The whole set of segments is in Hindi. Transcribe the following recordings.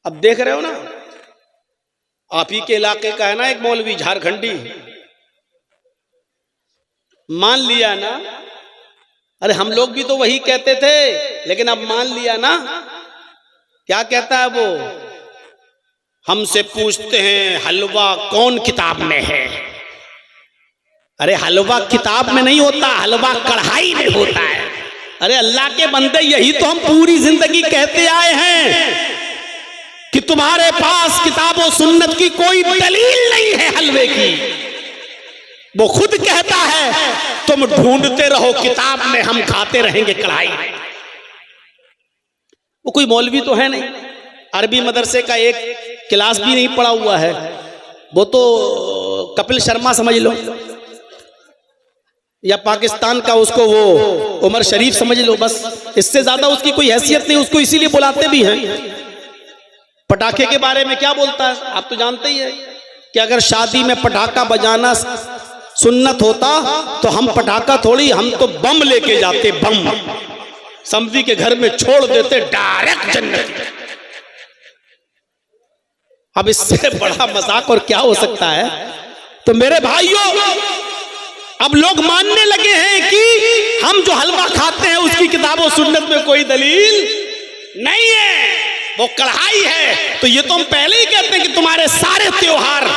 अब देख रहे हो ना, आप ही के इलाके का है ना एक मौलवी झारखंडी, मान लिया ना। अरे हम लोग भी तो वही कहते थे, लेकिन अब मान लिया ना। क्या कहता है वो? हमसे पूछते हैं हलवा कौन किताब में है। अरे हलवा किताब में नहीं होता, हलवा कढ़ाई में होता है। अरे अल्लाह के बंदे, यही तो हम पूरी जिंदगी कहते आए हैं कि तुम्हारे पास किताब और सुन्नत की कोई दलील नहीं है हलवे की। वो खुद कहता है तुम ढूंढते रहो किताब में, हम खाते रहेंगे कढ़ाई। वो कोई मौलवी तो है नहीं, अरबी मदरसे का एक क्लास भी नहीं पढ़ा हुआ है। वो तो कपिल शर्मा समझ लो, या पाकिस्तान का उसको वो उमर शरीफ समझ लो, बस इससे ज्यादा उसकी कोई हैसियत नहीं। उसको इसीलिए बुलाते भी हैं। पटाखे के बारे में क्या बोलता है आप तो जानते ही है कि अगर शादी में पटाखा बजाना सुन्नत होता तो हम पटाखा थोड़ी, हम तो बम लेके जाते, बम समझी के घर में छोड़ देते, डायरेक्ट जन्नत। अब इससे बड़ा मजाक और क्या हो सकता है? तो मेरे भाइयों, अब लोग मानने लगे हैं कि हम जो हलवा खाते हैं उसकी किताबों सुन्नत में कोई दलील नहीं है, वो कढ़ाई है। तो ये तो हम पहले ही कहते हैं कि तुम्हारे सारे त्योहार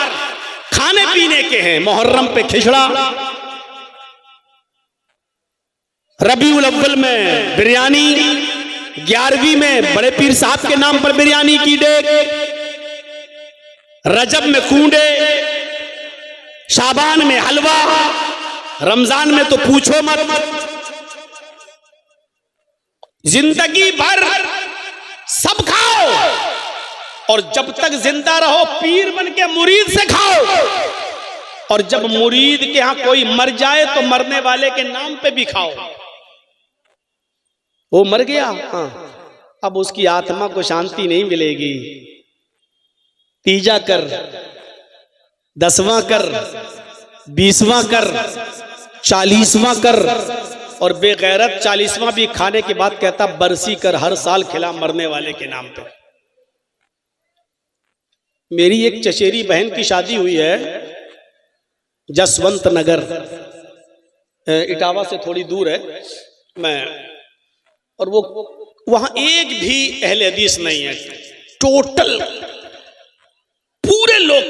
खाने पीने के हैं। मुहर्रम पे खिचड़ा, रबीउल अव्वल में बिरयानी, 11वीं में बड़े पीर साहब के नाम पर बिरयानी की डेग, रजब में कूंडे, शाबान में हलवा, रमजान में तो पूछो मत। जिंदगी भर सब खाओ, और जब तक जिंदा रहो पीर बन के मुरीद से खाओ, और जब मुरीद के यहां कोई मर जाए तो मरने वाले के नाम पे भी खाओ। वो मर गया, हाँ, अब उसकी आत्मा को शांति नहीं मिलेगी। तीजा कर, 10वां कर, 20वां कर, 40वां कर, और बेगैरत 40वां भी खाने के बाद कहता बरसी कर, हर साल खिला मरने वाले के नाम पे। मेरी एक चचेरी बहन की शादी हुई है जसवंत नगर, इटावा से थोड़ी दूर है मैं, और वो वहां एक भी अहले हदीस नहीं है, टोटल पूरे लोग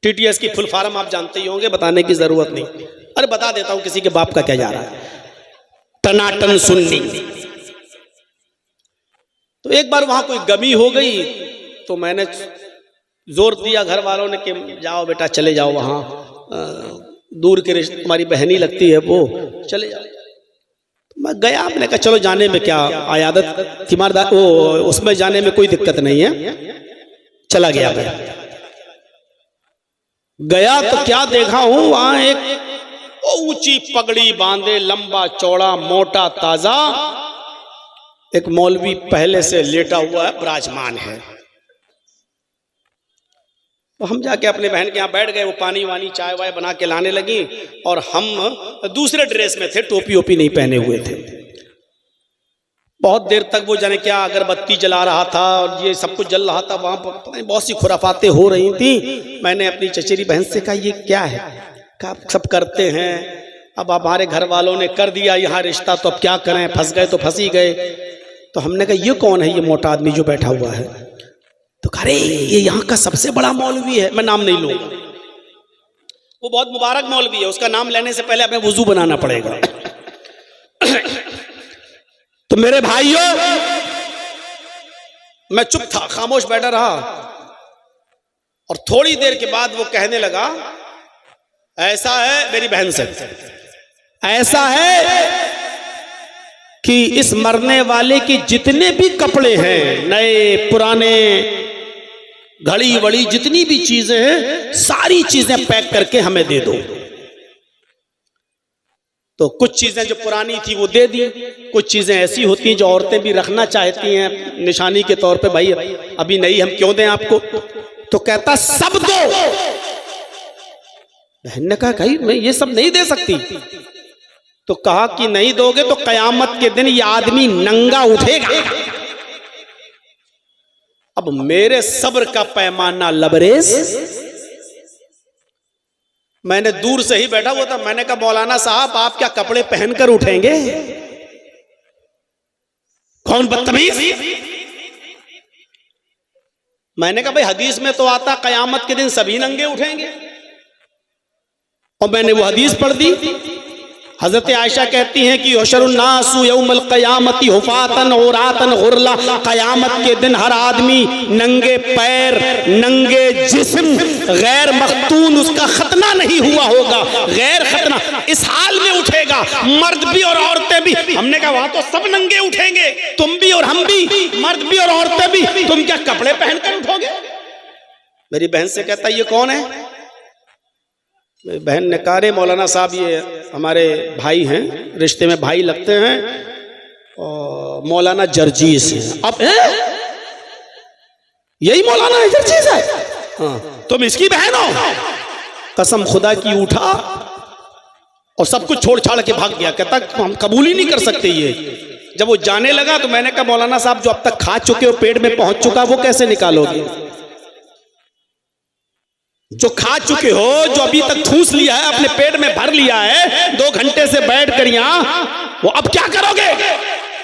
टीटीएस की फुल फॉर्म आप जानते ही होंगे, बताने की जरूरत नहीं। अरे बता देता हूं, किसी के बाप का क्या जा रहा है। टनाटन सुन्नी। तो एक बार वहां कोई गमी हो गई तो मैंने जोर दिया घर वालों ने कि जाओ बेटा चले जाओ वहां, दूर के रिश्ते, तुम्हारी बहनी लगती है वो, चले जाओ। मैं गया, आपने कहा चलो जाने में क्या, आयादत तीमारदार वो उसमें जाने में कोई दिक्कत नहीं है। चला गया मैं, गया तो क्या देखा हूं, वहां एक ऊंची पगड़ी बांधे, लंबा चौड़ा मोटा ताजा एक मौलवी पहले से लेटा हुआ है, विराजमान है। तो हम जाके अपने बहन के यहाँ बैठ गए, वो पानी वानी चाय वाय बना के लाने लगी, और हम दूसरे ड्रेस में थे, टोपी ओपी नहीं पहने हुए थे। बहुत देर तक वो जाने क्या अगरबत्ती जला रहा था और ये सब कुछ जल रहा था, वहां पर पता नहीं बहुत सी खुराफातें हो रही थी। मैंने अपनी चचेरी बहन से कहा ये क्या है? कहा सब करते हैं, अब हमारे घर वालों ने कर दिया यहाँ रिश्ता, तो अब क्या करें, फंस गए तो फंस ही गए। तो हमने कहा ये कौन है ये मोटा आदमी जो बैठा हुआ है? तो कह रहे ये यहाँ का सबसे बड़ा मौलवी है, मैं नाम नहीं लूंगा, वो बहुत मुबारक मौलवी है, उसका नाम लेने से पहले हमें वुजू बनाना पड़ेगा। तो मेरे भाइयों, मैं चुप था, खामोश बैठा रहा, और थोड़ी देर के बाद वो कहने लगा ऐसा है, मेरी बहन से, ऐसा है कि इस मरने वाले के जितने भी कपड़े हैं, नए पुराने, घड़ी वड़ी जितनी भी चीजें हैं, सारी चीजें पैक करके हमें दे दो। तो कुछ चीजें जो पुरानी थी वो दे दी, कुछ चीजें ऐसी होती हैं जो औरतें भी रखना चाहती हैं निशानी के तौर पे, भाई अभी नहीं हम क्यों दें आपको। तो कहता सब दो। बहन ने कहा भाई मैं ये सब नहीं दे सकती। तो कहा कि नहीं दोगे तो कयामत के दिन ये आदमी नंगा उठेगा अब मेरे सब्र का पैमाना लबरेज। मैंने दूर से ही बैठा हुआ था, मैंने कहा मौलाना साहब आप क्या कपड़े पहनकर उठेंगे? कौन बदतमीज? मैंने कहा भाई हदीस में तो आता कयामत के दिन सभी नंगे उठेंगे, और मैंने वो हदीस पढ़ दी। हजरत आयशा कहती हैं कि युहशरुन्नासु यौमल क़यामति हुफ़ातन औरातन गुरला, कयामत के दिन हर आदमी नंगे पैर, नंगे जिस्म, गैर मख्तून, उसका खतना नहीं हुआ होगा, गैर खतना, इस हाल में उठेगा, मर्द भी और औरतें भी। हमने कहा वहां तो सब नंगे उठेंगे, तुम भी और हम भी, मर्द भी और औरतें भी, तुम क्या कपड़े पहनकर उठोगे? मेरी बहन से कहता ये कौन है? मेरी बहन ने कहा रे मौलाना साहब ये हमारे भाई हैं, रिश्ते में भाई लगते हैं, और मौलाना जर्जीस हैं। अब यही मौलाना है जर्जीस है? हाँ, तुम इसकी बहन हो? कसम खुदा की उठा और सब कुछ छोड़ छाड़ के भाग गया। कहता हम कबूल ही नहीं कर सकते ये। जब वो जाने लगा तो मैंने कहा मौलाना साहब जो अब तक खा चुके हो, पेट में पहुंच चुका, वो कैसे निकालोगे? जो खा चुके हो, जो अभी तक ठूस लिया है, अपने पेट में भर लिया है, 2 घंटे से बैठ कर यहां, वो अब क्या करोगे?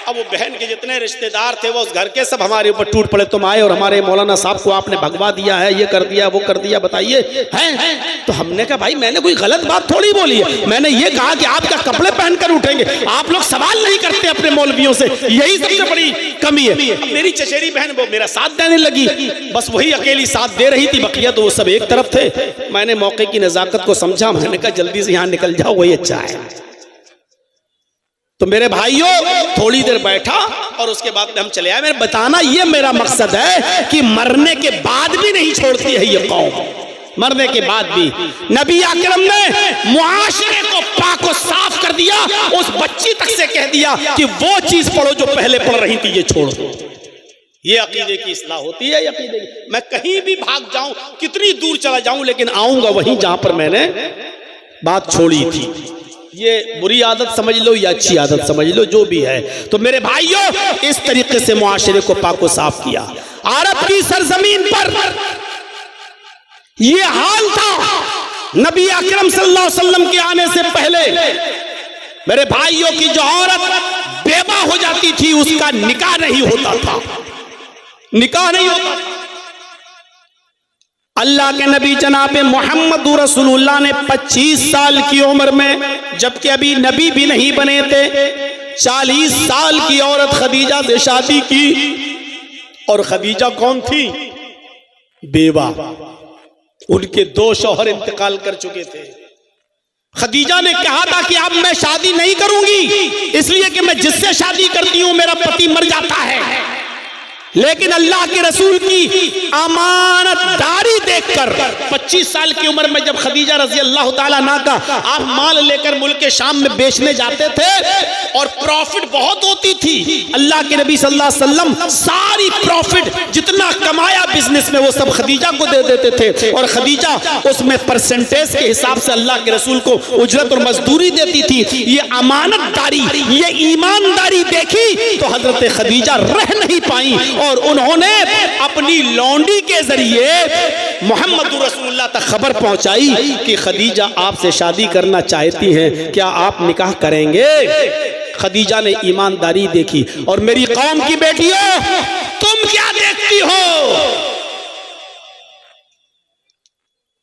अब वो बहन के जितने रिश्तेदार थे वो उस घर के सब हमारे ऊपर टूट पड़े। तुम आए और हमारे मौलाना साहब को आपने भगवा दिया है, ये कर दिया, वो कर दिया, बताइए हैं? तो हमने कहा भाई मैंने कोई गलत बात थोड़ी बोली है, मैंने ये कहा कि आप क्या कपड़े पहनकर उठेंगे? आप लोग सवाल नहीं करते अपने मौलवियों से, यही सबसे बड़ी कमी है। मेरी चचेरी बहन वो मेरा साथ देने लगी, बस वही अकेली साथ दे रही थी, बकिया तो वो सब एक तरफ थे। मैंने मौके की नजाकत को समझा, मैंने कहा जल्दी से यहाँ निकल जाओ, वही अच्छा है। तो मेरे भाइयों थोड़ी देर बैठा और उसके बाद में हम चले आए। मेरे बताना ये मेरा मकसद है कि मरने के बाद भी नहीं छोड़ती है ये कौम, मरने के बाद भी। नबी अकरम ने मुआशरे को पाक और साफ कर दिया, उस बच्ची तक से कह दिया कि वो चीज पढ़ो जो पहले पढ़ रही थी, ये छोड़ दो। ये अकीदे की इस्लाह होती है। अकीदे की मैं कहीं भी भाग जाऊं, कितनी दूर चला जाऊं, लेकिन आऊंगा वहीं जहां पर मैंने बात छोड़ी थी। ये बुरी आदत समझ लो या अच्छी आदत समझ लो, जो भी है। तो मेरे भाइयों इस तरीके से मुआशरे को पाको साफ किया। अरब की सरजमीन पर ये हाल था नबी अकरम सल्लल्लाहु अलैहि वसल्लम के आने से पहले। मेरे भाइयों की जो औरत बेवा हो जाती थी उसका निकाह नहीं होता था, निकाह नहीं होता। अल्लाह के नबी जनाब मोहम्मद रसूलुल्लाह ने 25 साल की उम्र में, जबकि अभी नबी भी नहीं बने थे, 40 साल की औरत खदीजा से शादी की। और खदीजा कौन थी? बेवा। उनके 2 शौहर इंतकाल कर चुके थे। खदीजा ने कहा था कि अब मैं शादी नहीं करूंगी, इसलिए कि मैं जिससे शादी करती हूं मेरा पति मर जाता है। लेकिन अल्लाह के रसूल की अमानतदारी देखकर 25 साल की उम्र में जब खदीजा रजी अल्लाह ताला अन्हा का आप माल लेकर मुल्क के शाम में बेचने जाते थे और प्रॉफिट बहुत होती थी, अल्लाह के नबी सल्लल्लाहु अलैहि वसल्लम सारी प्रॉफिट जितना कमाया बिजनेस में वो सब खदीजा को दे देते थे, और खदीजा उसमें परसेंटेज के हिसाब से अल्लाह के रसूल को उजरत और मजदूरी देती थी। ये अमानतदारी, ये ईमानदारी देखी तो हजरत खदीजा रह नहीं पाई और उन्होंने अपनी लौंडी के जरिए मोहम्मद रसूलुल्लाह तक खबर पहुंचाई कि खदीजा आपसे शादी करना चाहती हैं, क्या आप निकाह करेंगे? खदीजा ने ईमानदारी देखी। और मेरी कौम की बेटियों तुम क्या देखती हो?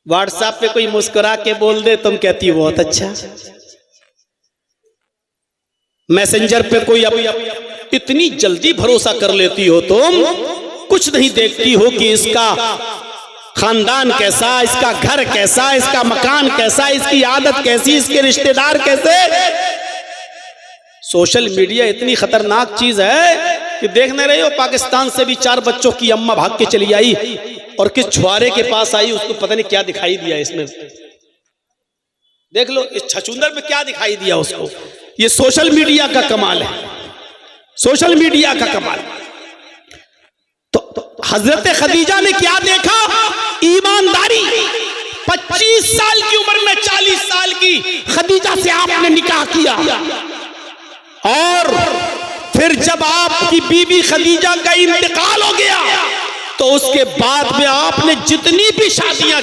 व्हाट्सएप पे कोई मुस्कुरा के बोल दे तुम कहती हो बहुत अच्छा, मैसेंजर पे कोई इतनी जल्दी भरोसा कर लेती हो तुम, कुछ नहीं देखती हो कि इसका खानदान कैसा, इसका घर कैसा, इसका मकान कैसा, इसकी आदत कैसी, इसके रिश्तेदार कैसे। सोशल मीडिया इतनी खतरनाक चीज है कि देख नहीं रही हो, पाकिस्तान से भी 4 बच्चों की अम्मा भाग के चली आई और किस छुआरे के पास आई, उसको पता नहीं क्या दिखाई दिया इसमें। देख लो इस छछूंदर में क्या दिखाई दिया उसको। ये सोशल मीडिया का कमाल है, सोशल मीडिया का कमाल। तो हजरत खदीजा ने क्या देखा? ईमानदारी। 25 साल की उम्र में 40 साल की खदीजा से आपने निकाह किया, और फिर जब आपकी बीबी खदीजा का इंतकाल हो गया तो उसके बाद में आपने जितनी भी शादियां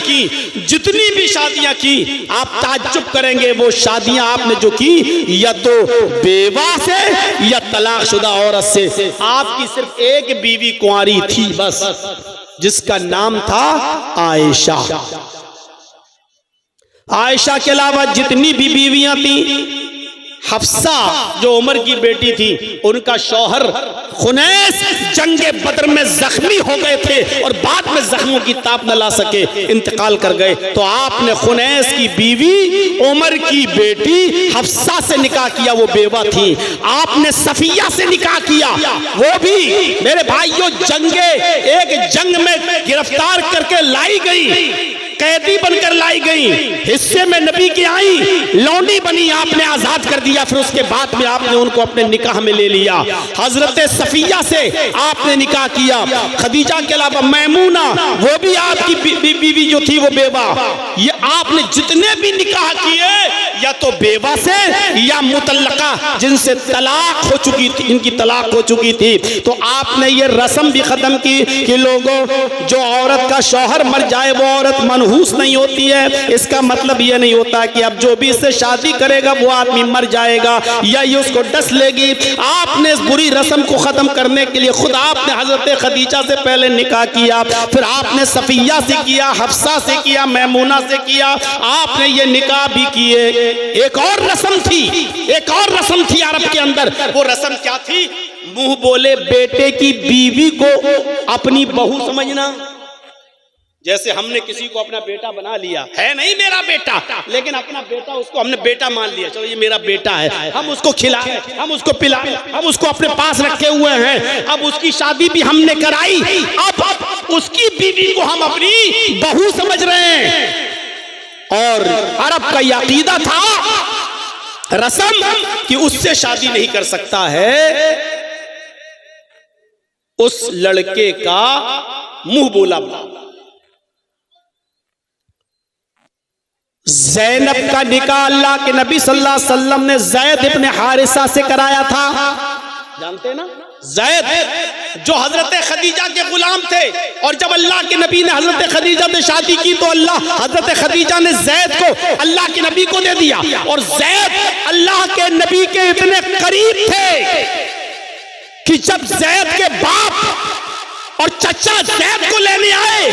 की आप ताज्जुब करेंगे, वो शादियां आपने जो की या तो बेवा से या तलाकशुदा औरत से। आपकी सिर्फ एक बीवी कुंवारी थी बस, जिसका नाम था आयशा। आयशा के अलावा जितनी भी बीवियां थी, हफ्सा जो उमर की बेटी थी, उनका शौहर खुनैस जंगे बदर में जख्मी हो गए थे और बाद में जख्मों की ताप न ला सके, इंतकाल कर गए। तो आपने खुनैस की बीवी उमर की बेटी हफ्सा से निकाह किया, वो बेवा थी। आपने सफिया से निकाह किया, वो भी मेरे भाइयों एक जंग में गिरफ्तार करके लाई गई, कैदी बनकर लाई गई, हिस्से में नबी की आई, लौंडी बनी, आपने आजाद कर दिया। फिर उसके बाद में आपने उनको अपने निकाह में ले लिया। हजरत सफिया से आपने निकाह किया। खदीजा के अलावा मैमूना, वो भी आपकी बीवी जो थी वो बेवा। ये आपने जितने भी निकाह किए या तो बेवा से या मुतल्लका, जिनसे तलाक हो चुकी थी, इनकी तलाक हो चुकी थी। तो आपने ये रस्म भी खत्म की कि लोगों, जो औरत का शौहर मर जाए वो औरत मनहूस नहीं होती है। इसका मतलब ये नहीं होता कि अब जो भी इससे शादी करेगा वो आदमी मर जाएगा या ये उसको डस लेगी। आपने इस बुरी रस्म को खत्म करने के लिए खुद आपने हजरत खदीजा से पहले निकाह किया, फिर आपने सफिया से किया, हफ्सा से किया, मैमूना से किया, आपने ये निकाह भी किए। एक और रस्म थी अरब के अंदर। वो रस्म क्या थी? मुंह बोले बेटे की बीवी को अपनी बहू समझना। जैसे हमने किसी को अपना बेटा बना लिया, है नहीं मेरा बेटा, लेकिन अपना बेटा उसको हमने बेटा मान लिया, चलो ये मेरा बेटा है, हम उसको खिलाए, हम उसको पिलाए, हम उसको अपने पास रखे हुए हैं। अब उसकी शादी भी हमने कराई, अब उसकी बीवी को हम अपनी बहू समझ रहे हैं। और अरब का यह अकीदा था, रस्म, कि उससे शादी नहीं कर सकता है उस लड़के का मुंह बोला। ज़ैनब का निकाह अल्लाह के नबी सल्लल्लाहु अलैहि वसल्लम ने ज़ैद इब्ने हारिसा से कराया था। जानते ना, ज़ैद जो हजरत खदीजा के गुलाम थे, और जब अल्लाह के नबी ने हजरत खदीजा से शादी की तो हजरत खदीजा ने ज़ैद को अल्लाह के नबी को दे दिया। और ज़ैद अल्लाह के नबी के इतने करीब थे कि जब ज़ैद के बाप और चचा ज़ैद को लेने आए,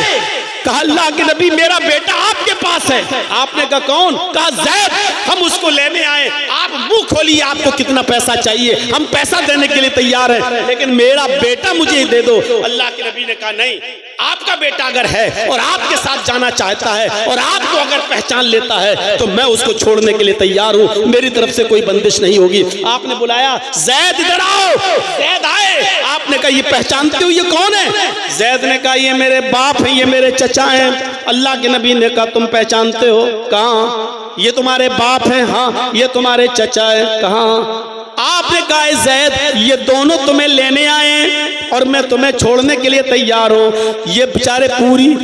कहा अल्लाह के नबी मेरा बेटा आपके पास है। आपने कहा कौन? कहा ज़ैद, हम उसको लेने आए। आप मुंह खोलिए, आपको कितना पैसा चाहिए, हम पैसा देने के लिए तैयार हैं, लेकिन मेरा बेटा मुझे दे दो। अल्लाह के नबी ने कहा नहीं, आपका बेटा अगर है और आपके साथ जाना चाहता है और आपको अगर पहचान लेता है तो मैं उसको छोड़ने के लिए तैयार हूं, मेरी तरफ से कोई बंदिश नहीं होगी। आपने बुलाया, ज़ैद इधर आओ। ज़ैद आए। आपने कहा ये पहचानते हो ये कौन है? ज़ैद ने कहा ये मेरे बाप हैं, ये मेरे चचा हैं। अल्लाह के नबी ने कहा तुम पहचानते हो? कहाँ? ये तुम्हारे बाप हैं? हाँ। ये तुम्हारे चचा है? कहाँ? आपने कहा ज़ैद ये दोनों तुम्हें लेने आए और मैं तुम्हें छोड़ने के लिए तैयार हूं। ये बेचारे पूरी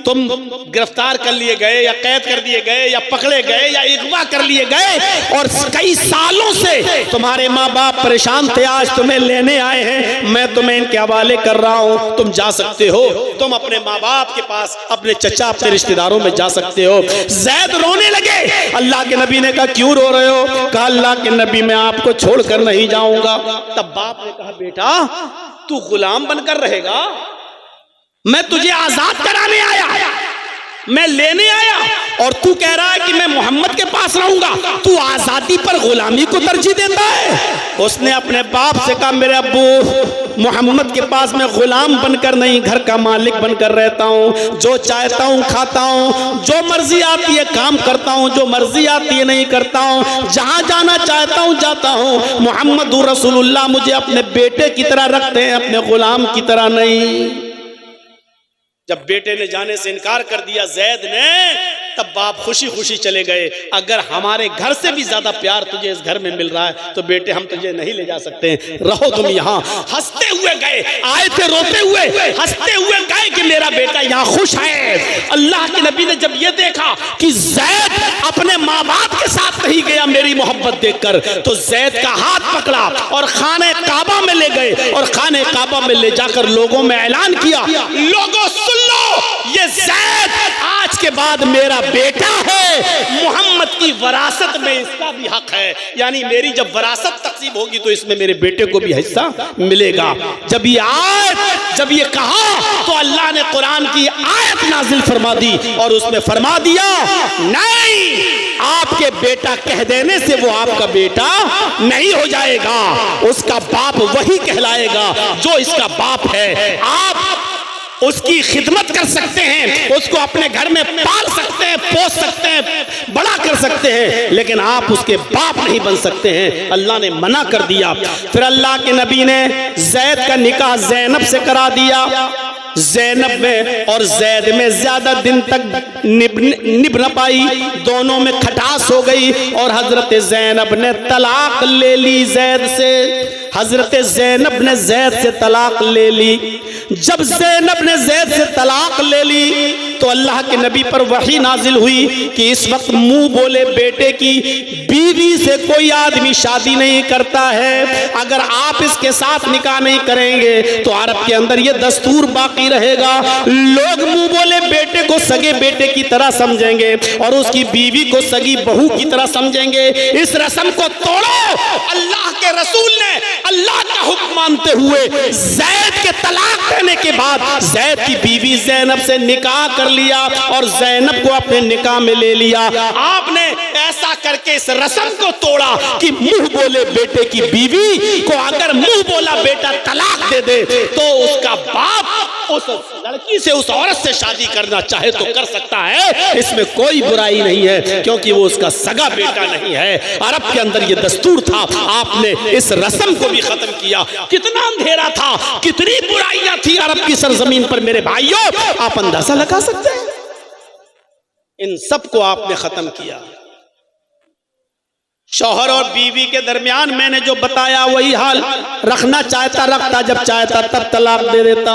तुम गिरफ्तार कर लिए गए या कैद कर दिए गए या पकड़े गए या अगवा कर लिए गए, और कई सालों से तुम्हारे माँ बाप परेशान थे, आज तुम्हें लेने आए हैं, मैं तुम्हें इनके हवाले कर रहा हूं, तुम जा सकते हो, तुम अपने माँ बाप के पास, अपने चचा, अपने रिश्तेदारों में जा सकते हो। ज़ैद रोने लगे। अल्लाह के नबी ने कहा क्यों रो रहे हो? कहा अल्लाह के नबी मैं आपको छोड़कर नहीं जाऊंगा। तब बाप ने कहा बेटा तू गुलाम बनकर रहेगा, मैं तुझे आजाद कराने आया, मैं लेने आया, और तू कह रहा है कि मैं मोहम्मद के पास रहूंगा। तू आजादी पर गुलामी को तरजीह देता है। उसने अपने बाप से कहा मेरे अब्बू मोहम्मद के पास मैं गुलाम बनकर नहीं, घर का मालिक बनकर रहता हूँ, जो चाहता हूँ खाता हूँ, जो मर्जी आती है काम करता हूँ, जो मर्जी आती है नहीं करता हूँ, जहाँ जाना चाहता हूँ जाता हूँ। मोहम्मद रसूलुल्लाह मुझे अपने बेटे की तरह रखते हैं, अपने गुलाम की तरह नहीं। जब बेटे ने जाने से इनकार कर दिया ज़ैद ने, तब बाप खुशी खुशी चले गए। अगर हमारे घर से भी ज्यादा प्यार तुझे इस घर में मिल रहा है तो बेटे हम तुझे नहीं ले जा सकते, रहो तुम यहाँ। हंसते हुए गए, आए थे रोते हुए, हंसते हुए गए कि मेरा बेटा यहाँ खुश है। अल्लाह के नबी ने जब ये देखा कि ज़ैद अपने माँ बाप के साथ नहीं गया मेरी मोहब्बत देखकर, तो ज़ैद का हाथ पकड़ा और खाने काबा में ले गए और खाने काबा में ले जाकर लोगों में ऐलान किया, लोगों सुन लो, ये ज़ैद आज के बाद मेरा बेटा है, मोहम्मद की वरासत में इसका भी हक है। यानी मेरी जब वरासत तकसीम होगी तो इसमें मेरे बेटे को भी हिस्सा मिलेगा। जब ये कहा तो अल्लाह ने कुरान की आयत नाजिल फरमा दी और उसमें फरमा दिया, नहीं, आपके बेटा कह देने से वो आपका बेटा नहीं हो जाएगा, उसका बाप वही कहलाएगा जो इसका बाप है। आप उसकी खिदमत कर सकते हैं, उसको अपने घर में पाल सकते हैं, पोस सकते हैं, बड़ा कर सकते हैं, लेकिन आप उसके बाप नहीं बन सकते हैं। अल्लाह ने मना कर दिया। फिर अल्लाह के नबी ने ज़ैद का निकाह ज़ैनब से करा दिया। ज़ैनब में और ज़ैद में ज्यादा दिन तक निभ न पाई, दोनों में खटास हो गई और हजरत ज़ैनब ने तलाक ले ली ज़ैद से। हजरत ज़ैनब ने ज़ैद से तलाक ले ली। जब ज़ैनब ने ज़ैद से तलाक ले ली तो अल्लाह के नबी पर वही नाजिल हुई कि इस वक्त मुंह बोले बेटे की बीवी से कोई आदमी शादी नहीं करता है। अगर आप इसके साथ निकाह नहीं करेंगे तो अरब के अंदर ये दस्तूर बाकी रहेगा, लोग मुंह बोले बेटे को सगे बेटे की तरह समझेंगे और उसकी बीवी को सगी बहू की तरह समझेंगे। इस रस्म को तोड़ो। अल्लाह के रसूल ने अल्लाह का हुक्म मानते हुए ज़ैद के तलाक देने के बाद ज़ैद की बीवी ज़ैनब से निकाह कर लिया और ज़ैनब को अपने निकाह में ले लिया। आपने ऐसा करके इस रस्म को तोड़ा कि मुंह बोले बेटे की बीवी को अगर मुंह बोला बेटा तलाक दे दे तो उसका बाप उस लड़की से, उस औरत से शादी करना चाहे तो कर सकता है, इसमें कोई बुराई नहीं है, क्योंकि वो उसका सगा बेटा नहीं है। अरब के अंदर ये दस्तूर था, आपने इस रस्म को भी खत्म किया। कितना अंधेरा था, कितनी बुराइयां थी अरब की सरजमीन पर मेरे भाइयों, आप अंदाजा लगा सकते हैं। इन सब को आपने खत्म किया। शौहर और बीवी के दरमियान मैंने जो बताया वही हाल, रखना चाहता रखता, जब चाहता तब तलाक दे देता।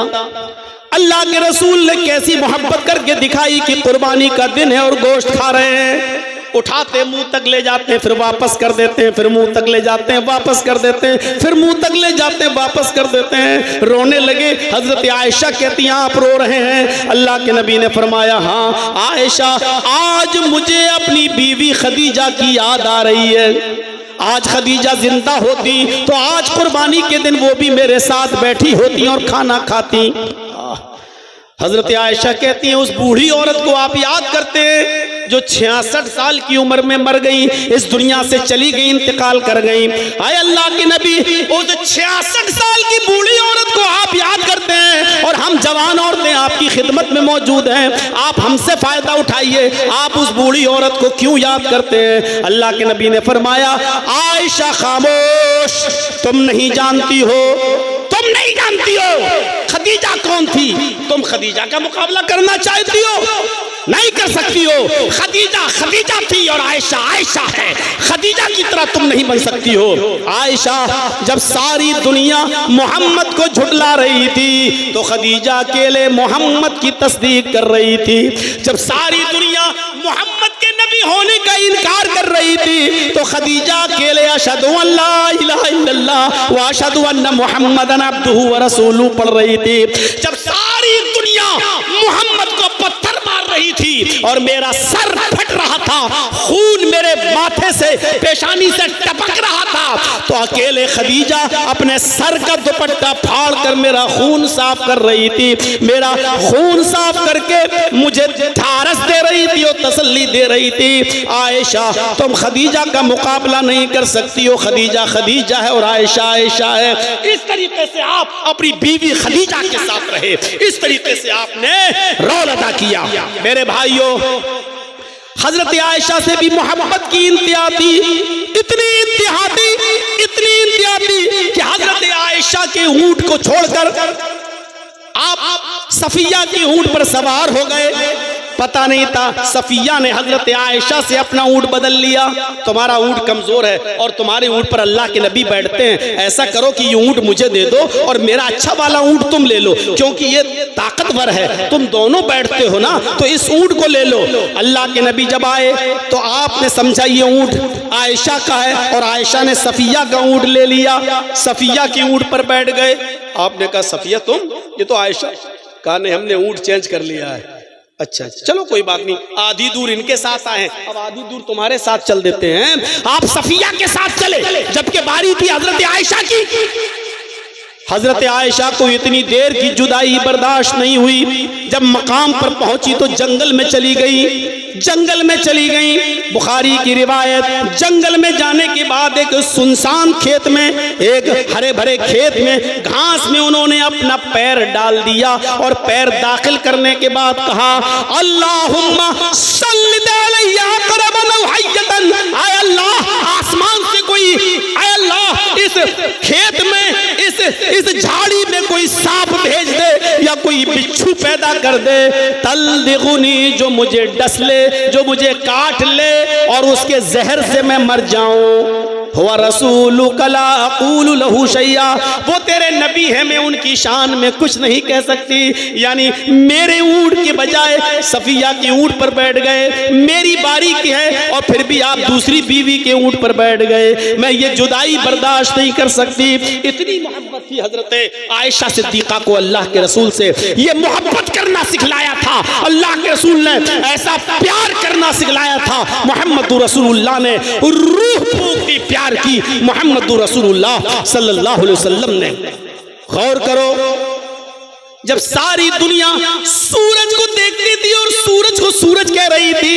अल्लाह के रसूल ने कैसी मोहब्बत करके दिखाई कि कुर्बानी का दिन है और गोश्त खा रहे हैं, उठाते मुंह तक ले जाते हैं, फिर वापस कर देते हैं, फिर मुंह तक ले जाते हैं, वापस कर देते हैं, फिर मुंह तक ले जाते हैं, वापस कर देते हैं। रोने लगे। हजरत आयशा कहती हैं आप रो रहे हैं? अल्लाह के नबी ने फरमाया, हाँ आयशा, आज मुझे अपनी बीवी खदीजा की याद आ रही है। आज खदीजा जिंदा होती तो आज कुर्बानी के दिन वो भी मेरे साथ बैठी होती और खाना खाती। हजरत आयशा कहती हैं उस बूढ़ी औरत को आप याद करते हैं जो 66 साल की उम्र में मर गई, इस दुनिया से चली गई, इंतकाल कर गई। आए अल्लाह के नबी, उस 66 साल की बूढ़ी औरत को आप याद करते हैं और हम जवान औरतें आपकी खिदमत में मौजूद हैं, आप हमसे फायदा उठाइए, आप उस बूढ़ी औरत को क्यों याद करते हैं? अल्लाह के नबी ने फरमाया, आयशा खामोश, तुम नहीं जानती हो, तुम नहीं जानती हो खदीजा कौन थी। तुम खदीजा का मुकाबला करना चाहती हो, नहीं कर सकती हो। खदीजा खदीजा थी और आयशा आयशा है, खदीजा की तरह तुम नहीं बन सकती हो। आयशा जब सारी दुनिया मोहम्मद को झुटला रही थी तो खदीजा अकेले मोहम्मद की तस्दीक कर रही थी। जब सारी दुनिया मोहम्मद के नबी होने का इनकार कर रही थी तो खदीजा अकेले अशहदु अल्ला इलाहा इल्लल्लाह व अशहदु अन्ना मुहम्मदन अब्दुहु व रसूलुहु पढ़ रही थी। जब सारी दुनिया मोहम्मद को पत्थर मार रही थी और मेरा सर फट रहा था, खून मेरे माथे से, पेशानी से टपक रहा था, तो अकेले खदीजा अपने सर का दुपट्टा फाड़ कर मेरा खून साफ कर रही थी। मेरा खून साफ करके मुझे ढारस दे रही थी और तसल्ली दे रही थी। आयशा तुम खदीजा का मुकाबला नहीं कर सकती हो, खदीजा खदीजा है और आयशा आयशा है। इस तरीके से आप अपनी बीवी खदीजा के साथ रहे, इस तरीके से आपने रोल अदा किया। मेरे भाइयों, हजरत आयशा से भी मोहब्बत की इंतहा थी, इतनी इंतहा थी कि हजरत आयशा के ऊंट को छोड़कर आप सफिया की ऊंट पर सवार हो गए, पता नहीं था सफिया ने हजरत आयशा से अपना ऊंट बदल लिया। तुम्हारा ऊंट कमजोर है और तुम्हारे ऊंट पर अल्लाह के नबी बैठते हैं, ऐसा करो कि ये ऊंट मुझे दे दो और मेरा अच्छा वाला ऊंट तुम ले लो, क्योंकि ये ताकतवर है, तुम दोनों बैठते हो ना, तो इस ऊंट को ले लो। अल्लाह के नबी जब आए तो आपने समझा ये ऊंट आयशा का है और आयशा ने सफिया का ऊंट ले लिया, सफिया की ऊंट पर बैठ गए। आपने कहा सफिया तुम, ये तो आयशा। कहा नहीं, हमने ऊंट चेंज कर लिया है। अच्छा चलो कोई बात नहीं, आधी दूर इनके साथ आए, अब आधी दूर तुम्हारे साथ चल देते हैं। आप सफिया के साथ चले, जबकि बारी थी हजरत आयशा की। हजरत आयशा को इतनी देर की जुदाई बर्दाश्त नहीं हुई, जब मकाम पर पहुंची तो जंगल में चली गई, जंगल में चली गई। बुखारी की रिवायत, जंगल में जाने के बाद एक सुनसान खेत में, एक हरे भरे खेत में घास में उन्होंने अपना पैर डाल दिया और पैर दाखिल करने के बाद कहा अल्लाहुम्मा सल्लिद अलैया क़रबन औ हय्यतन, आय अल्लाह आसमान से कोई, आय अल्लाह इस खेत में, इस झाड़ी में कोई सांप भेज दे या कोई बिच्छू पैदा कर दे, तल्दिगुनी, जो मुझे डस ले, जो मुझे काट ले और उसके जहर से मैं मर जाऊं। हुआ रसूलु कला अक़ूलु लहू शैया, वो तेरे नबी है, मैं उनकी शान में कुछ नहीं कह सकती। यानी मेरे ऊंट के बजाय सफिया के ऊंट पर बैठ गए, मेरी बारी की है और फिर भी आप दूसरी बीवी के ऊंट पर बैठ गए, मैं ये जुदाई बर्दाश्त नहीं कर सकती। इतनी मोहब्बत थी हजरत आयशा सिद्दीक़ा को अल्लाह के रसूल से, ये मोहब्बत करना सिखलाया था अल्लाह के रसूल ने, ऐसा प्यार करना सिखलाया था मोहम्मद रसूलुल्लाह ने, रूह फूंकती प्यार की मोहम्मद रसूलुल्लाह सल्लल्लाहु अलैहि वसल्लम ने। गौर करो, जब सारी दुनिया सूरज को देखती थी और सूरज को सूरज कह रही थी,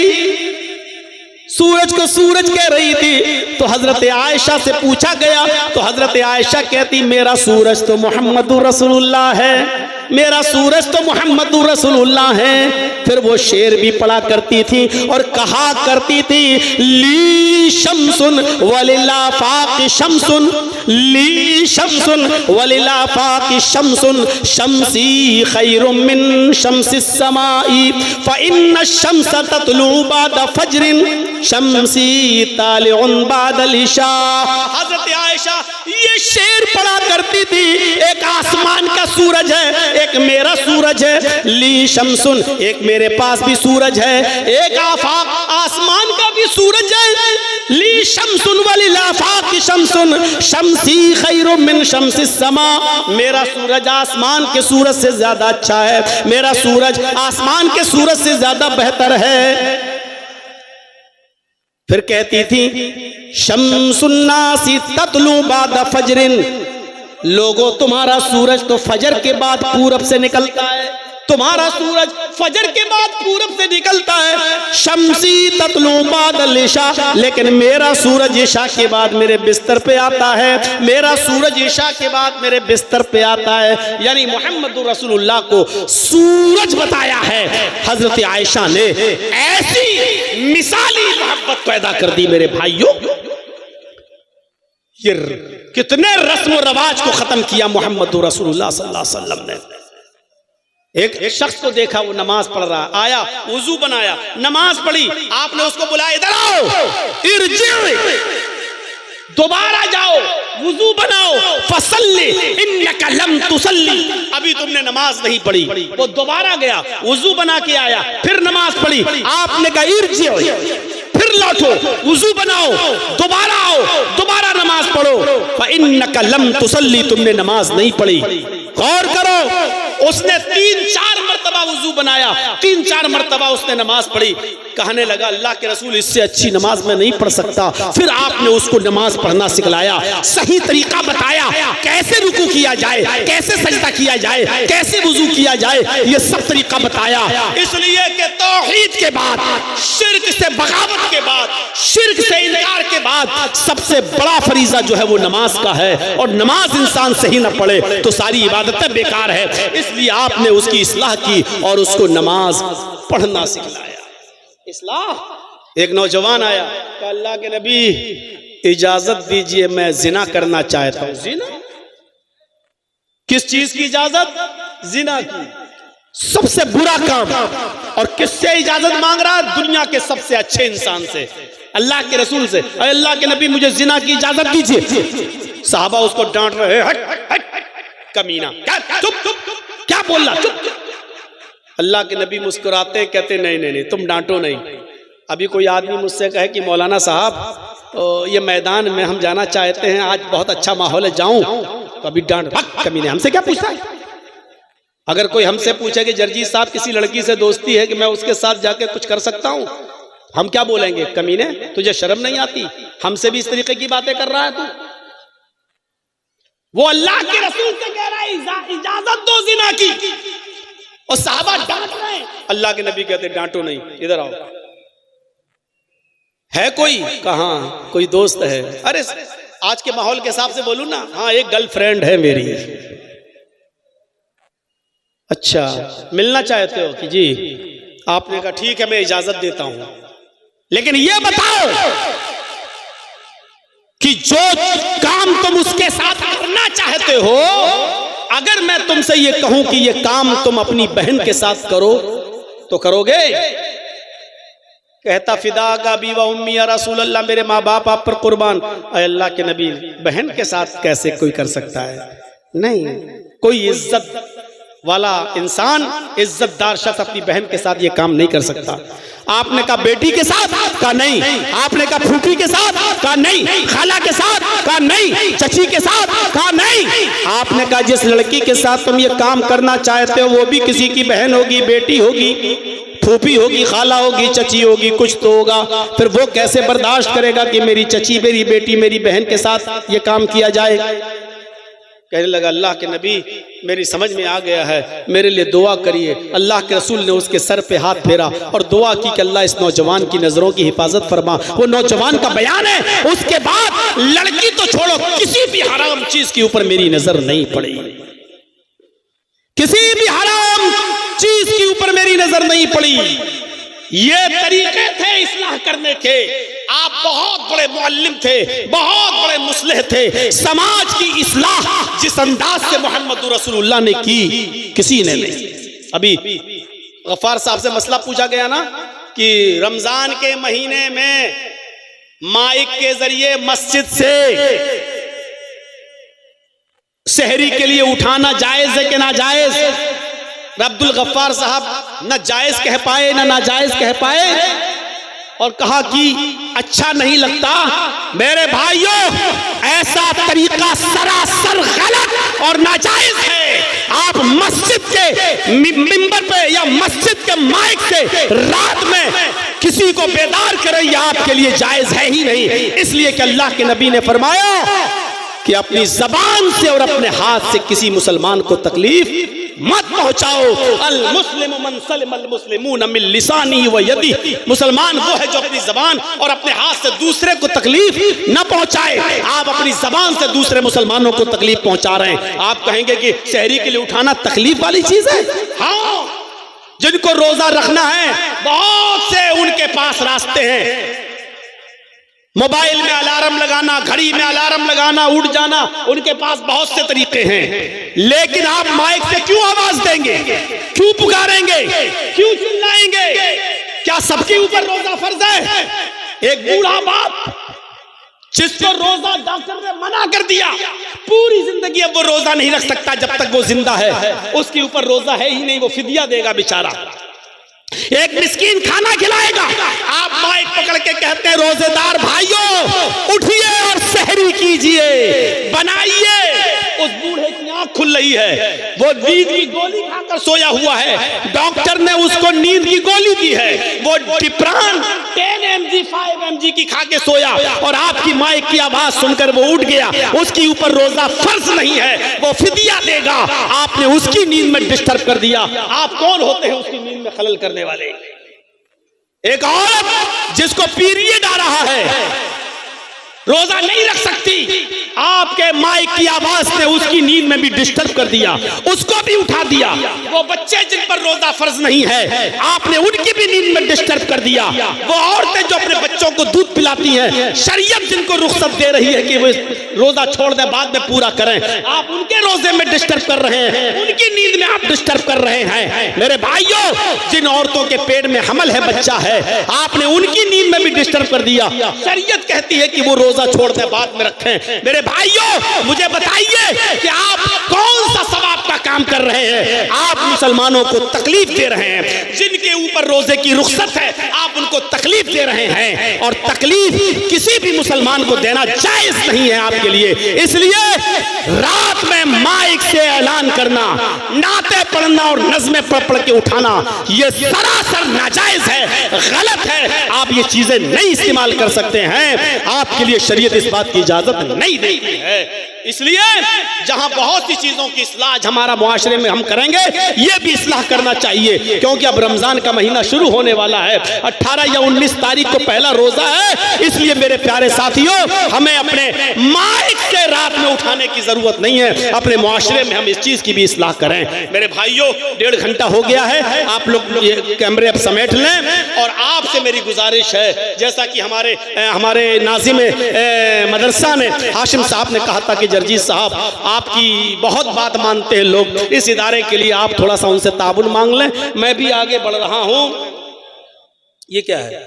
सूरज को सूरज कह रही थी, तो हजरत आयशा से पूछा गया तो हजरत आयशा कहती मेरा सूरज तो मोहम्मद रसूलुल्लाह है, मेरा सूरज तो मोहम्मद रसूलुल्लाह है। फिर वो शेर भी पढ़ा करती थी और कहा करती थी ली शम्सुन वलिलाफाक़ शम्सुन, ली शम्सुन वलिलाफाक़ शम्सुन, शम्सी खैरुम मिन शम्सिस समाई, फ़इन्न शम्स तत्लू बाद फज्रिन, शम्सी तालिउन बादल इशा। हजरत आयशा ये शेर पढ़ा करती थी, एक आसमान का सूरज है, एक मेरा सूरज है, ली शम्सुन, एक मेरे पास भी सूरज है, एक आफाक आसमान का भी सूरज है, ली शम्सुन वलिलाफाक़ शम्सुन, शम्सी खैरुम मिन शम्सिस समा, मेरा सूरज आसमान के सूरज से ज्यादा अच्छा है, मेरा सूरज आसमान के सूरज से ज्यादा बेहतर है। फिर कहती थी शम्सुन्नासी तत्लू बाद फजरिन, लोगों तुम्हारा सूरज तो फजर के बाद पूरब से निकलता है, तुम्हारा सूरज फजर के बाद पूरब से निकलता है, शम्सी तत्लू बादल इशा, लेकिन मेरा सूरज इशा के बाद मेरे बिस्तर पे आता है, मेरा सूरज इशा के बाद मेरे बिस्तर पे आता है। यानी मोहम्मद रसूलुल्लाह को सूरज बताया है हजरत आयशा ने, ऐसी मिसाली मोहब्बत पैदा कर दी मेरे भाइयों। ये कितने रस्म रवाज को खत्म किया मोहम्मद रसूलुल्लाह सल्लल्लाहु अलैहि वसल्लम ने। एक शख्स को देखा, वो नमाज पढ़ रहा, आया वुजू बनाया, नमाज पढ़ी, आपने उसको बुलाया इधर आओ, इरजी, दोबारा जाओ, वुजू बनाओ, फसल्ली इन्नका लम तुसल्ली, अभी तुमने नमाज नहीं पढ़ी। वो दोबारा गया, वुजू बना के आया, फिर नमाज पढ़ी, आपने कहा इरजी, फिर लौटो, वुजू बनाओ, दोबारा आओ, दोबारा नमाज पढ़ो, फइन्नका लम तुसल्ली, तुमने नमाज नहीं पढ़ी। गौर करो, उसने 3-4 मरतबा वुजू बनाया, 3-4 मरतबा उसने नमाज पढ़ी, कहने लगा अल्लाह के रसूल इससे अच्छी नमाज मैं नहीं पढ़ सकता। फिर आपने उसको नमाज पढ़ना सिखलाया, सही तरीका बताया, कैसे रुकू किया जाए, कैसे सजदा किया जाए, कैसे वुजू किया जाए, ये सब तरीका बताया। इसलिए कि तौहीद के बाद, शिर्क से बगावत के बाद, शिर्क से इनकार के बाद सबसे बड़ा फरीजा जो है वो नमाज का है, और नमाज इंसान सही न पढ़े तो सारी इबादतें बेकार है। इसलिए आपने उसकी इस्लाह की और उसको नमाज पढ़ना सिखलाया। इस्लाह। एक नौजवान आया, कहा अल्लाह के नबी इजाजत दीजिए, मैं जिना करना चाहता हूं। जिना? किस चीज की इजाजत? जिना की। सबसे बुरा काम। और किससे इजाजत मांग रहा है? दुनिया के सबसे अच्छे इंसान से, अल्लाह के रसूल से। अल्लाह के नबी मुझे जिना की इजाजत दीजिए। साहबा उसको डांट रहे, हट हट कमीना, क्या चुप क्या बोल रहा, चुप। अल्लाह के नबी मुस्कुराते कहते नहीं नहीं नहीं तुम डांटो नहीं। अभी कोई आदमी मुझसे कहे कि मौलाना साहब ये मैदान में हम जाना चाहते हैं, आज बहुत अच्छा माहौल है, जाऊं? तो अभी डांट, कमीने हमसे क्या पूछता है? अगर कोई हमसे पूछे कि जर्जी साहब किसी लड़की से दोस्ती है कि मैं उसके साथ जाके कुछ कर सकता हूं, हम क्या बोलेंगे? कमीने तुझे शर्म नहीं आती? हमसे भी इस तरीके की बातें कर रहा है तू। वो अल्लाह के रसूल से कह रहा है इजाजत दो जिना की, और साहबा डांट रहे हैं। अल्लाह के नबी कहते डांटो नहीं, इधर आओ। है कोई? कहाँ कोई दोस्त है? अरे आज के माहौल के हिसाब से बोलूं ना, हाँ एक गर्लफ्रेंड है मेरी। अच्छा मिलना चाहते हो कि जी? आपने कहा ठीक है मैं इजाजत देता हूं, लेकिन ये बताओ कि जो काम तुम उसके साथ करना चाहते हो, अगर मैं तुमसे ये कहूं कि ये काम तुम अपनी बहन के साथ करो तो करोगे? कहता फिदा का बीवा उम्मी या रसूल अल्लाह, मेरे माँ बाप आप पर कुर्बान। अल्लाह के नबी बहन के साथ कैसे कोई कर सकता है? नहीं, कोई इज्जत वाला इंसान, इज्जतदार शख्स अपनी बहन के साथ ये काम नहीं कर सकता। आपने कहा बेटी के साथ? कहा नहीं। आपने कहा फूफी के साथ? कहा नहीं। खाला के साथ? कहा नहीं। चची के साथ? कहा नहीं। आपने कहा जिस लड़की के साथ तुम ये काम करना चाहते हो वो भी किसी की बहन होगी, बेटी होगी, फूफी होगी, खाला होगी, चची होगी, कुछ तो होगा। फिर वो कैसे बर्दाश्त करेगा कि मेरी चची, मेरी बेटी, मेरी बहन के साथ ये काम किया जाए? कहने लगा अल्लाह के नबी मेरी समझ में आ गया है, मेरे लिए दुआ करिए। अल्लाह के रसूल ने उसके सर पे हाथ फेरा और दुआ की कि अल्लाह इस नौजवान की नजरों की हिफाजत फरमा। वो नौजवान का बयान है, उसके बाद लड़की तो छोड़ो, किसी भी हराम चीज के ऊपर मेरी नजर नहीं पड़ी, किसी भी हराम चीज के ऊपर मेरी नजर नहीं पड़ी। ये तरीके थे इस्लाह करने के। आप बहुत बड़े मुअल्लिम थे, बहुत बड़े मुस्लिह थे। समाज की इस्लाह जिस अंदाज से मोहम्मद रसूलुल्लाह ने की, किसी ने नहीं। अभी गफ्फार साहब से मसला पूछा गया ना कि रमजान के महीने में माइक के जरिए मस्जिद से सहरी के लिए उठाना जायज है कि नाजायज? अब्दुल गफ्फार साहब न जायज कह पाए न नाजायज कह पाए, और कहा कि अच्छा नहीं लगता। मेरे भाइयों, ऐसा तरीका सरासर गलत और नाजायज है। आप मस्जिद के मिंबर पे या मस्जिद के माइक से रात में किसी को बेदार करें, यह आपके लिए जायज है ही नहीं। इसलिए कि अल्लाह के नबी ने फरमाया कि अपनी जबान से और अपने हाथ से किसी मुसलमान को तकलीफ मत पहुंचाओ। अल मुस्लिम मन सलिमल मुस्लिमून मिन लिसानी व यदी, मुसलमान वो है जो अपनी जबान और अपने हाथ से दूसरे को तकलीफ न पहुंचाए। आप अपनी जबान से दूसरे मुसलमानों को तकलीफ पहुंचा रहे हैं। आप कहेंगे कि सहरी के लिए उठाना तकलीफ वाली चीज है? हाँ, जिनको रोजा रखना है बहुत से उनके पास रास्ते हैं। मोबाइल में अलार्म लगाना, घड़ी में अलार्म लगाना, उठ जाना, उनके पास बहुत से तरीके हैं। लेकिन आप माइक से क्यों आवाज देंगे, क्यों पुकारेंगे, क्यों चिल्लाएंगे? क्या सबके ऊपर रोजा फर्ज है? एक बूढ़ा बाप जिसको रोजा डॉक्टर ने मना कर दिया, पूरी जिंदगी अब वो रोजा नहीं रख सकता जब तक वो जिंदा है, उसके ऊपर रोजा है ही नहीं, वो फिदिया देगा बेचारा। एक मिस्कीन खाना खिलाएगा, आप माइक पकड़ के कहते हैं रोजेदार भाइयों उठिए और सहरी कीजिए, बनाइए। उस बूढ़े की आंख खुल रही है, वो नींद की गोली खाकर सोया हुआ है, डॉक्टर ने उसको नींद की गोली दी है, वो डिप्रान 10 mg 5 mg की खा के सोया, और आपकी माइक की आवाज सुनकर वो उठ गया। उसके ऊपर रोजा फर्ज नहीं है, वो फिदिया देगा। आपने उसकी नींद में डिस्टर्ब कर दिया। आप कौन होते हैं उसकी नींद में खलल करने वाले? एक औरत जिसको पीरियड आ रहा है, रोजा नहीं रख सकती। आपके माइक की आवाज ने उसकी नींद में भी डिस्टर्ब कर दिया, उसको भी उठा दिया। वो बच्चे जिन पर रोजा फर्ज नहीं है, आपने उनकी भी नींद में डिस्टर्ब कर दिया। वो औरतें जो अपने बच्चों को दूध पिलाती हैं, शरीयत जिनको रुख्सत दे रही है कि वो रोजा छोड़ दे बाद में पूरा करें, आप उनके रोजे में डिस्टर्ब कर रहे हैं, उनकी नींद में आप डिस्टर्ब कर रहे हैं। मेरे भाइयों, जिन औरतों के पेट में हमल है, बच्चा है, आपने उनकी नींद में भी डिस्टर्ब कर दिया। शरीयत कहती है कि वो रोजा छोड़ दे बाद में रखें। मेरे भाइयों, मुझे बताइए कि आप कौन सा सवाब का काम कर रहे हैं? आप मुसलमानों को तकलीफ दे रहे हैं। जिनके ऊपर रोजे की रुख्सत है, आप उनको तकलीफ दे रहे हैं, और तकलीफ किसी भी मुसलमान को देना जायज नहीं है आपके लिए। इसलिए रात में माइक से ऐलान करना, नाते पढ़ना और नज़्में पढ़ के उठाना, यह सरासर नाजायज है, गलत है। आप ये चीजें नहीं इस्तेमाल कर सकते हैं, आपके लिए शरीयत इस बात की इजाजत नहीं देती है। इसलिए जहां बहुत सी चीजों की इस्लाह हमारा मुआशरे में हम करेंगे, ये भी इस्लाह करना चाहिए, क्योंकि अब रमजान का महीना शुरू होने वाला है। 18 या 19 तारीख को पहला रोजा है। इसलिए मेरे प्यारे साथियों, हमें अपने माइक से रात में उठाने की जरूरत नहीं है। अपने मुआशरे में हम इस चीज की भी इस्लाह करें। मेरे भाइयों, 1.5 घंटा हो गया है, आप लोग ये कैमरे अब समेट लें। और आपसे मेरी गुजारिश है, जैसा कि हमारे नाज़िम मदरसा ने हाशिम साहब ने कहा था कि जर्जी साहब, आपकी बहुत बात मानते हैं लोग, इस इदारे के लिए आप थोड़ा सा उनसे ताबुन मांग लें। मैं भी आगे बढ़ रहा हूं। ये क्या है?